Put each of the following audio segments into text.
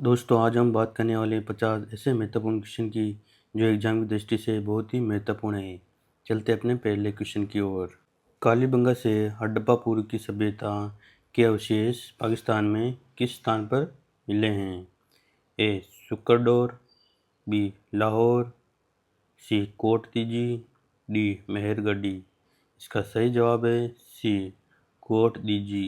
दोस्तों आज हम बात करने वाले 50 ऐसे महत्वपूर्ण क्वेश्चन की जो एग्जाम की दृष्टि से बहुत ही महत्वपूर्ण है। चलते अपने पहले क्वेश्चन की ओर। कालीबंगा से हड़प्पा पूर्व की सभ्यता के अवशेष पाकिस्तान में किस स्थान पर मिले हैं? ए सुकरडोर, बी लाहौर, सी कोट दीजी, डी मेहरगढ़ी। इसका सही जवाब है सी कोट दीजी।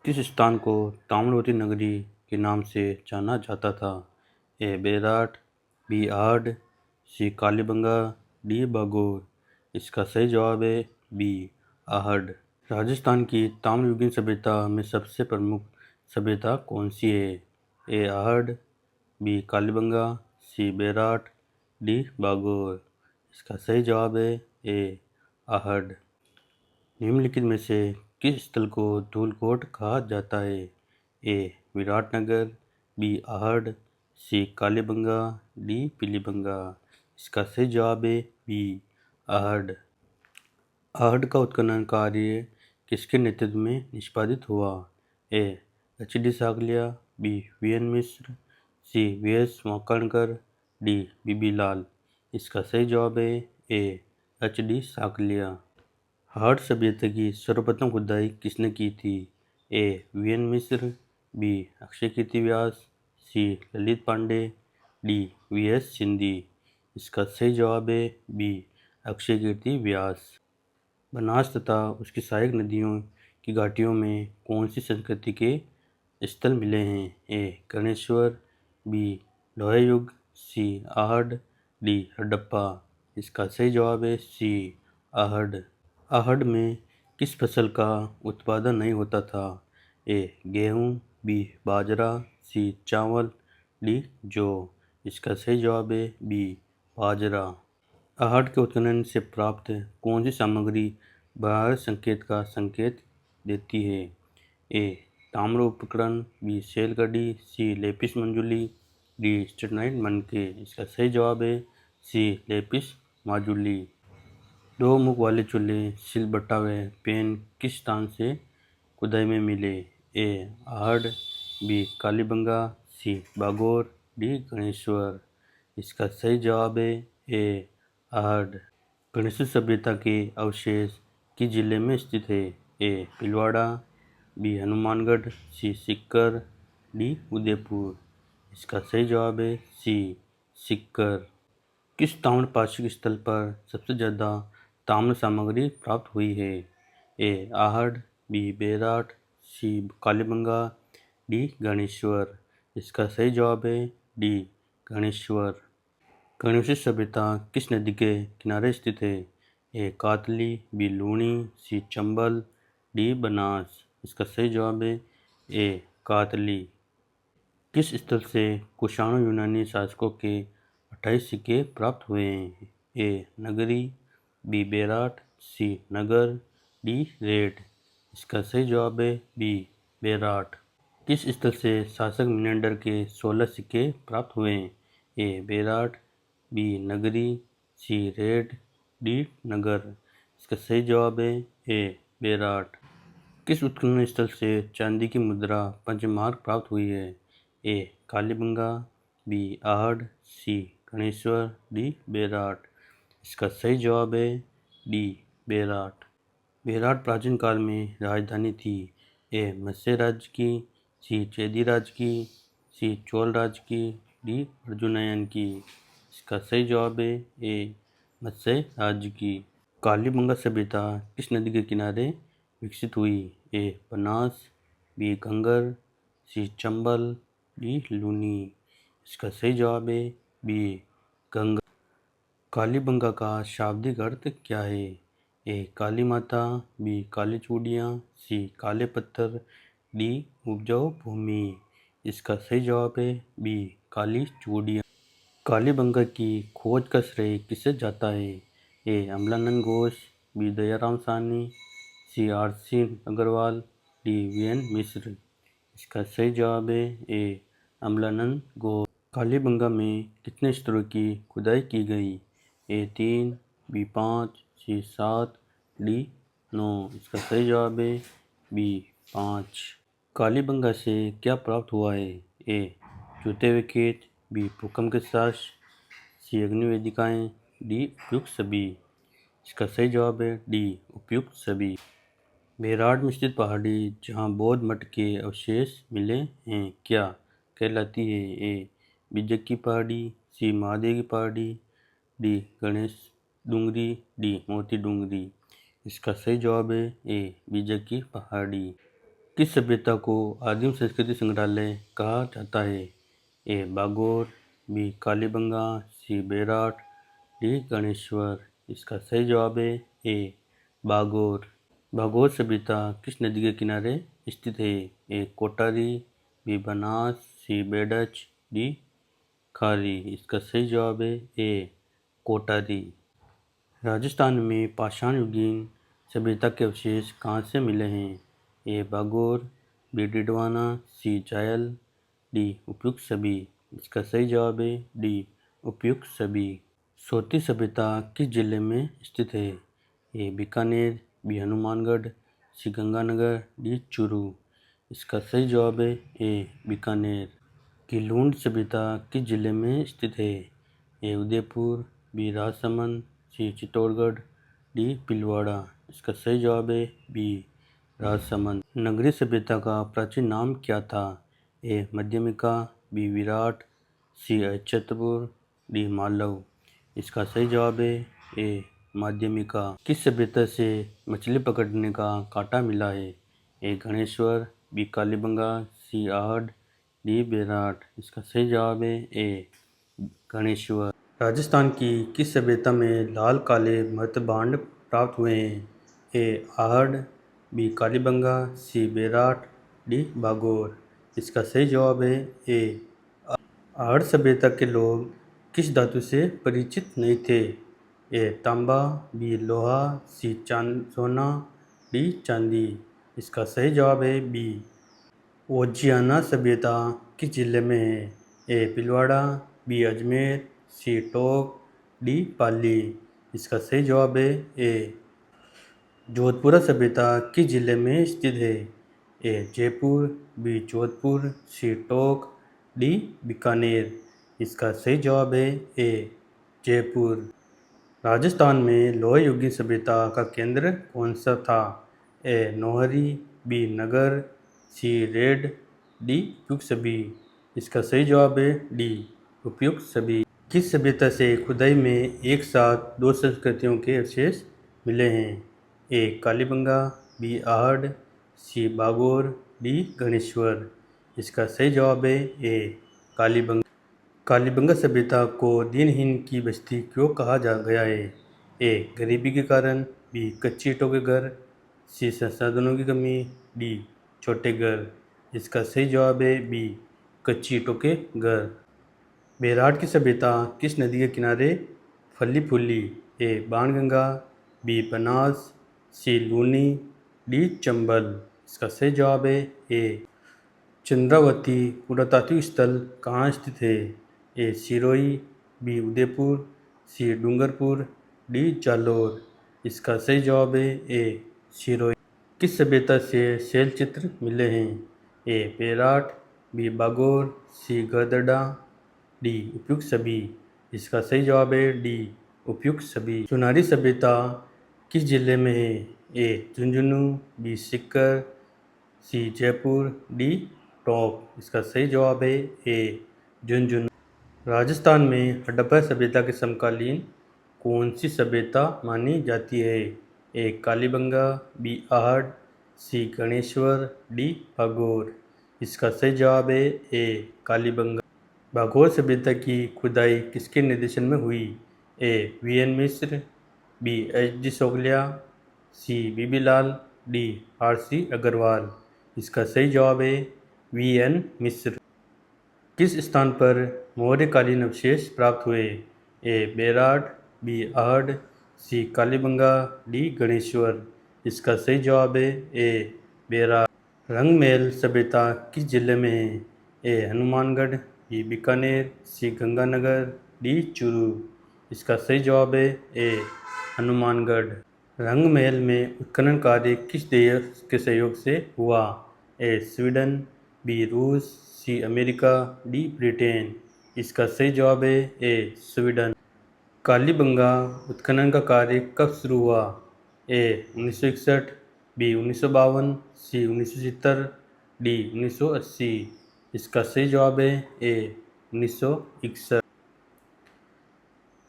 किस स्थान को ताम्रवती नगरी के नाम से जाना जाता था? ए बेराट, बी आहड़, सी कालीबंगा, डी बागोर। इसका सही जवाब है बी आहड़। राजस्थान की ताम्रयुगीन सभ्यता में सबसे प्रमुख सभ्यता कौन सी है? ए आहड़, बी कालीबंगा, सी बेराट, डी बागोर। इसका सही जवाब है ए आहड़। निम्नलिखित में से किस स्थल को धूलकोट कहा जाता है? ए विराटनगर, बी आहड़, सी कालीबंगा, डी पीलीबंगा। इसका सही जवाब है बी आहड़। आहड़ का उत्खनन कार्य किसके नेतृत्व में निष्पादित हुआ? A H D. Sankalia, B V N. Mishra, C V S. Wakankar, D B B. Lal. इसका सही जवाब है ए एच.डी. सागलिया। आहड़ सभ्यता की सर्वप्रथम खुदाई किसने की थी? ए वी.एन. मिश्र, बी अक्षय कीर्ति व्यास, सी ललित पांडे, डी वी.एस. सिंधी। इसका सही जवाब है बी अक्षय कीर्ति व्यास। बनास तथा उसकी सहायक नदियों की घाटियों में कौन सी संस्कृति के स्थल मिले हैं? ए गणेश्वर, बी लोहे युग, सी आहड़, डी हड़प्पा। इसका सही जवाब है सी आहड़। आहड़ में किस फसल का उत्पादन नहीं होता था? ए गेहूँ, बी बाजरा, सी चावल, डी जौ। इसका सही जवाब है बी बाजरा। आहड़ के उत्खनन से प्राप्त कौन सी सामग्री भारत संकेत का संकेत देती है? ए ताम्र उपकरण, बी शैलकड़ी, सी लेपिस मंजुली, डी स्टेनाइट मनके। इसका सही जवाब है सी लेपिस माजुली। दो मुख वाले चूल्हे सिलबट्टा व पेन किस स्थान से खुदाई में मिले? ए आहड़, बी कालीबंगा, सी बागोर, डी गणेश्वर। इसका सही जवाब है ए आहड़। गणेश सभ्यता के अवशेष किस जिले में स्थित है? ए भीलवाड़ा, बी हनुमानगढ़, सी सीकर, डी उदयपुर। इसका सही जवाब है सी सीकर। किस ताम्र पाक्षिक स्थल पर सबसे ज़्यादा ताम्र सामग्री प्राप्त हुई है? ए आहड़, बी बेराट, सी कालीबंगा, डी गणेश्वर। इसका सही जवाब है डी गणेश्वर। गणेश सभ्यता किस नदी के किनारे स्थित है? ए कातली, बी लूणी, सी चंबल, डी बनास। इसका सही जवाब है ए कातली। किस स्थल से कुषाण यूनानी शासकों के 28 सिक्के प्राप्त हुए हैं? ए नगरी, बी बेराट, सी नगर, डी रेड। इसका सही जवाब है बी बेराट। किस स्थल से शासक मिनेंडर के 16 सिक्के प्राप्त हुए हैं? ए बेराट, बी नगरी, सी रेड, डी नगर। इसका सही जवाब है ए बेराट। किस उत्खनन स्थल से चांदी की मुद्रा पंचमार्क प्राप्त हुई है? ए कालीबंगा, बी आहड़, सी गणेश्वर, डी बेराट। इसका सही जवाब है डी बेराट। बेराट प्राचीन काल में राजधानी थी। ए मत्स्य राज्य की, सी चेदी राज्य की, सी चोल राज्य की, डी अर्जुनयन की। इसका सही जवाब है ए मत्स्य राज्य की। कालीबंगा सभ्यता किस नदी के किनारे विकसित हुई? ए बनास, बी घंगर, सी चंबल, डी लूनी। इसका सही जवाब है बी घंगर। कालीबंगा का शाब्दिक अर्थ क्या है? ए काली माता, बी काली चूड़ियाँ, सी काले पत्थर, डी उपजाऊ भूमि। इसका सही जवाब है बी काली चूड़ियाँ। कालीबंगा की खोज का श्रेय किसे जाता है? ए अमलानंद घोष, बी दयाराम साहनी, सी आर.सी. Agarwal, D VN. मिश्र। इसका सही जवाब है ए अमलानंद घोष। कालीबंगा में कितने स्तरों की खुदाई की गई? ए 3, बी 5, सी 7, डी 9। इसका सही जवाब है बी 5। कालीबंगा से क्या प्राप्त हुआ है? ए जुते हुए खेत, बी भूकंप के साक्ष, सी अग्निवेदिकाएं, डी उपयुक्त सभी। इसका सही जवाब है डी उपयुक्त सभी। बेराट में स्थित पहाड़ी जहां बौद्ध मठ के अवशेष मिले हैं क्या कहलाती है? ए बिजक की पहाड़ी, सी महादेव की पहाड़ी, डी गणेश डूंगरी, डी मोती डूंगरी। इसका सही जवाब है ए बिजक की पहाड़ी। किस सभ्यता को आदिम संस्कृति संग्रहालय कहा जाता है? ए बागोर, बी कालीबंगा, सी बेराट, डी गणेश्वर। इसका सही जवाब है ए बागोर। बागोर सभ्यता किस नदी के किनारे स्थित है? ए कोटारी, बी बनास, सी बेडच, डी खारी। इसका सही जवाब है ए कोटारी। राजस्थान में पाषाण युगीन सभ्यता के अवशेष कहाँ से मिले हैं? ए बागोर, बी डिडवाना, सी जायल, डी उपयुक्त सभी। इसका सही जवाब है डी उपयुक्त सभी। सोती सभ्यता किस जिले में स्थित है? ए बीकानेर, बी हनुमानगढ़, सी गंगानगर, डी चूरू। इसका सही जवाब है ए बीकानेर। किलूंड सभ्यता किस जिले में स्थित है? ए उदयपुर, बी राजसमंद, सी चित्तौड़गढ़, डी भीलवाड़ा। इसका सही जवाब है बी राजसमंद। नगरी सभ्यता का प्राचीन नाम क्या था? ए मध्यमिका, बी विराट, सी अक्षतपुर, डी मालव। इसका सही जवाब है ए माध्यमिका। किस सभ्यता से मछली पकड़ने का कांटा मिला है? ए गणेश्वर, बी कालीबंगा, सी आहड़, डी बेराट। इसका सही जवाब है ए गणेश्वर। राजस्थान की किस सभ्यता में लाल काले मृत भांड प्राप्त हुए हैं? ए आहड़, बी कालीबंगा, सी बेराट, डी बागोर। इसका सही जवाब है ए आहड़ सभ्यता के लोग किस धातु से परिचित नहीं थे? ए तांबा, बी लोहा, सी सोना, डी चांदी। इसका सही जवाब है बी ओजियाना सभ्यता किस जिले में है? ए भीलवाड़ा, बी अजमेर, सी टोंक, डी पाली। इसका सही जवाब है ए जोधपुरा सभ्यता किस जिले में स्थित है? ए जयपुर, बी जोधपुर, सी टोंक, डी बीकानेर। इसका सही जवाब है ए जयपुर। राजस्थान में लोह युगीन सभ्यता का केंद्र कौन सा था? ए नौहरी, बी नगर, सी रेड, डी उपयुक्त सभी। इसका सही जवाब है डी उपयुक्त सभी। किस सभ्यता से खुदाई में एक साथ दो संस्कृतियों के अवशेष मिले हैं? ए कालीबंगा, बी आहड़, सी बागोर, डी गणेश्वर। इसका सही जवाब है ए कालीबंगा। कालीबंगा सभ्यता को दिनहीन की बस्ती क्यों कहा जा गया है? ए गरीबी के कारण, बी कच्ची ईंटों के घर, सी संसाधनों की कमी, डी छोटे घर। इसका सही जवाब है बी कच्ची ईंटों के घर। बेराट की सभ्यता किस नदी के किनारे फली फूली? ए बाणगंगा, बी बनास, सी लूनी, डी चंबल। इसका सही जवाब है ए चंद्रावती। पुरातात्विक स्थल कहाँ स्थित है? ए सिरोही, बी उदयपुर, सी डूंगरपुर, डी जालोर। इसका सही जवाब है ए सिरोही। किस सभ्यता से शैल चित्र मिले हैं? ए बेराट, बी बागोर, सी गदड़ा, डी उपयुक्त सभी। इसका सही जवाब है डी उपयुक्त सभी। चुनारी सभ्यता किस जिले में है? ए झुंझुनू, बी सीकर, सी जयपुर, डी टोंक। इसका सही जवाब है ए झुंझुनू। राजस्थान में हड़प्पा सभ्यता के समकालीन कौन सी सभ्यता मानी जाती है? ए कालीबंगा, बी आहड़, सी गणेश्वर, डी बागोर। इसका सही जवाब है ए कालीबंगा। बागोर सभ्यता की खुदाई किसके निर्देशन में हुई? A V N Mishra, B H D Sankalia, C B B Lal, D R C Agrawal. इसका सही जवाब है वी एन मिश्र। किस स्थान पर मौर्यकालीन अवशेष प्राप्त हुए? ए बेराट, बी आहड़, सी कालीबंगा, डी गणेश्वर। इसका सही जवाब है ए बेराट। रंगमहल सभ्यता किस जिले में है? ए हनुमानगढ़, बी बीकानेर, सी गंगानगर, डी चूरू। इसका सही जवाब है ए हनुमानगढ़। रंगमहल में उत्खनन कार्य किस देश के सहयोग से हुआ? ए स्वीडन, बी रूस, सी अमेरिका, डी ब्रिटेन। इसका सही जवाब है ए स्वीडन। कालीबंगा उत्खनन का कार्य कब शुरू हुआ? ए 1961, बी 1952, सी 1970, डी 1980। इसका सही जवाब है ए 1961।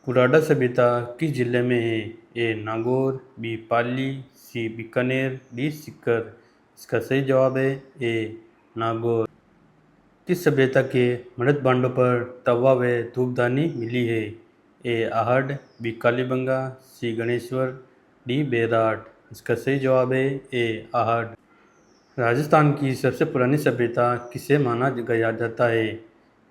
कुराडा सभ्यता किस जिले में है? ए नागौर, बी पाली, सी बीकानेर, डी सीकर। इसका सही जवाब है ए नागौर। किस सभ्यता के मृत भांडों पर तवा व धूपदानी मिली है? ए आहड़, बी कालीबंगा, सी गणेश्वर, डी बेराट। इसका सही जवाब है ए आहड़। राजस्थान की सबसे पुरानी सभ्यता किसे माना गया जाता है?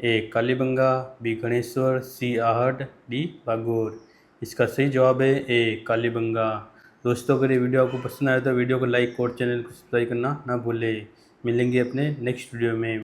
ए कालीबंगा, बी गणेश्वर, सी आहड़, डी बागोर। इसका सही जवाब है ए कालीबंगा। दोस्तों, अगर ये वीडियो आपको पसंद आया तो वीडियो को लाइक और चैनल को सब्सक्राइब करना ना भूलें। मिलेंगे अपने नेक्स्ट वीडियो में।